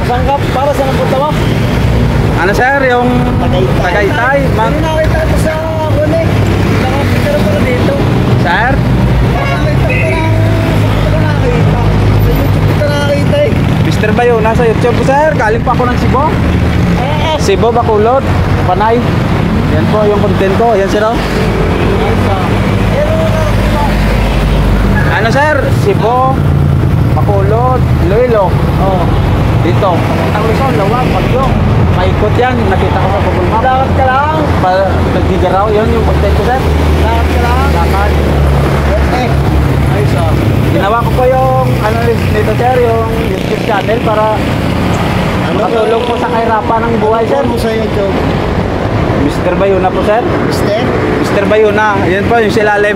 Saan ka? Para saan ang punta mo? Ano sir, yung Tagaytay. Hindi nakita ko sa huli. Nakapita na pala dito. Sir? Nakita ko na nakita. Sa YouTube ko nakita eh. Mr. Bayo, nasa YouTube sir. Galing pa ako ng Cebu. Cebu, Bacolod, Panay. Yan po yung content ko. Yan sir. Ano sir? Cebu, Bacolod, Iloilo. Oh. Dito. Ang Luzon, Lawag, Bagyo. Maikot yan. Nakita ko sa Google Maps. Lakad ka lang. Nagdigaraw. Yan yung content ko sir. Lakad ka lang. Lakad. Ayos ah. Ginawa ko po yung ano nito sir, yung YouTube channel para makatulong po sa kahirapan ng buhay sir. Ano sa YouTube? Mr. Bayuna po sir. Mister? Mr. Bayuna. Yan po yung silalim.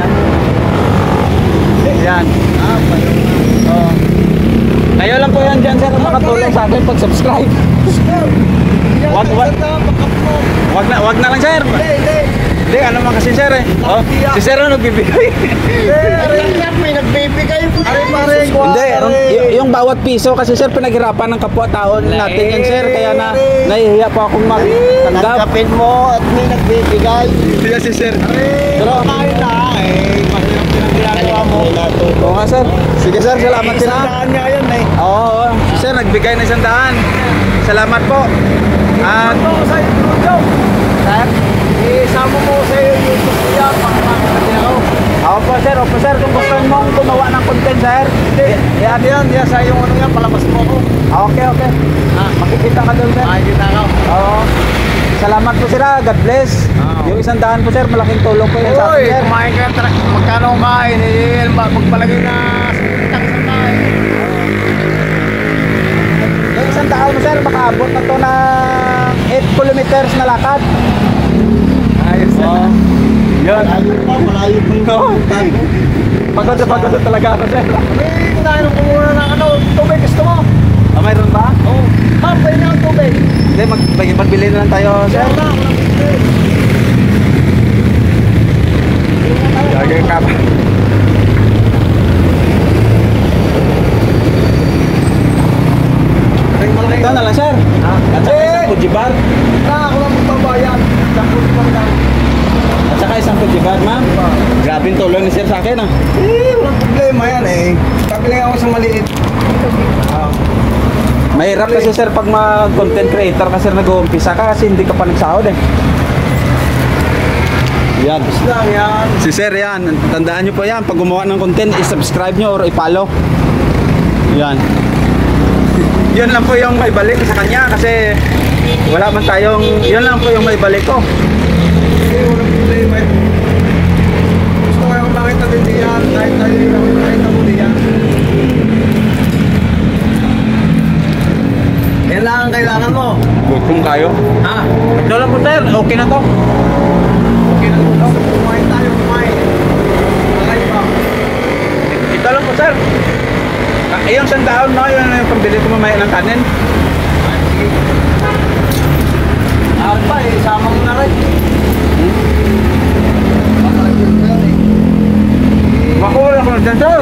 Yan. Ah, Bayuna. Oh. Kayo lang po yan dyan sir, makatulong sa akin pag-subscribe. Wag na lang sir. Hindi, ano man kasi sir eh. Oh, si sir ang nagbibigay. May nagbibigay po. Hindi, yung bawat piso kasi sir pinaghirapan ng kapwa-tao natin yan sir, kaya na nahihiya po akong magtanggap. Tanggapin mo at may nagbibigay. Hindi si sir. Pero kahit na eh, mahirap pinagginagawa mo. Oo nga sir. Sige sir, salamat sir. Isandaan niya yan eh. Oo, si sir nagbigay ng 100. Salamat po. At sa YouTube. sir, Isama mo sa YouTube niya. Pangmakita ako. opo sir, kung gusto mong gumawa ng content sir. Yan yan, yan sa yung ano yan, palabas mo ako. Okay. Makikita ka doon sir. Makikita ako. Oo. Salamat po sir, God bless. Yung 100 po sir, malaking tulong po yan sa akin Uy, sir. kumain ka, magkano kumain? Magpalagay na isang kain. Yung 100 mo sir, makaabot na to ng 8 kilometers na lakad. Ayos na. Yun. Malayo pa Oo. Pagod na talaga ako sir. Kunain ko muna ng ano, tubig gusto mo? Mayroon ba? Oo. Ma'am, pwede na ang tubig. Hindi, magbili na lang tayo sir. Lagi ka pa. Ito na lang sir. At saka isang kujibar. Ako lang magpabayan. At saka isang kujibar ma'am. Grabing tulong ni sir sa akin ah. Walang problema yan eh. Pabili ako sa maliit. Mahirap kasi sir pag mag-content creator kasi nag-uumpisa ka kasi hindi ka pa nagsahod eh. Yan. Lang yan. Si sir yan, tandaan nyo po yan, pag gumawa ng content, i-subscribe nyo or i-follow. Yan. Yun lang po yung may balik sa kanya kasi wala man tayong, yun lang po yung may balik ko. Walang problema eh. Gusto ko yung makita din diyan. Kahit tayo yung makita mo diyan. Yan lang ang kailangan mo. Gutom kayo. Ha? Ito lang po sir, okay na to. Okay na ito. Kumain tayo, kumain. Nakay ba? Ito lang po sir. Yung sandaon no, yun yung pambili ko mamaya ng kanin. Sige. Pa eh, sama mo na rin. Makuha ko na dyan sir.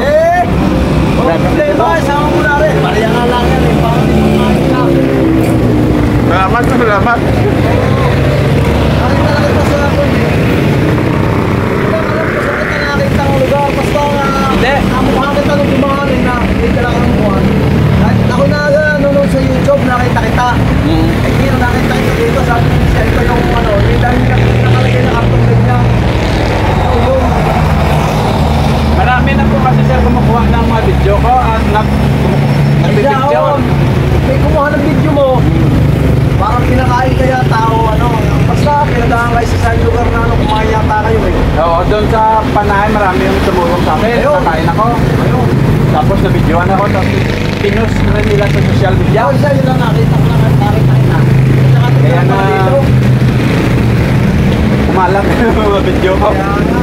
Walang problema, sama mo na rin. Bariya nga lang yan eh, parang hindi kumain na. Salamat. Bakit talaga ito sa akin eh? Hindi lang alam ko saan kita nakita ng lugar. Basta nga, Hindi. mukha kita nung kumain na hindi ka lang ang buwan. Ako na nanonood sa YouTube, nakita kita. Hindi na nakita kita dito, sabi ko siya, ito yung ano, hindi dahil nakalagay na kartong ganyan. Ito yung, Marami na po kasi sir kumukuha ng mga video ko at nagbibidyo. may kumuha ng video mo. Parang pinakain kaya tao, ano, basta pinadahan kayo sa isang lugar na ano, kumain yata kayo eh. Oo, doon sa Panahay marami yung tumulong sa akin. Ayun. Nakain ako. Ayun. Tapos nabidyoan ako. Tapos pinost na nila sa social media. Yan, siya, yun lang nakita ko lang at nakita na. Kaya na kumalat yung mga video ko. Kaya nga.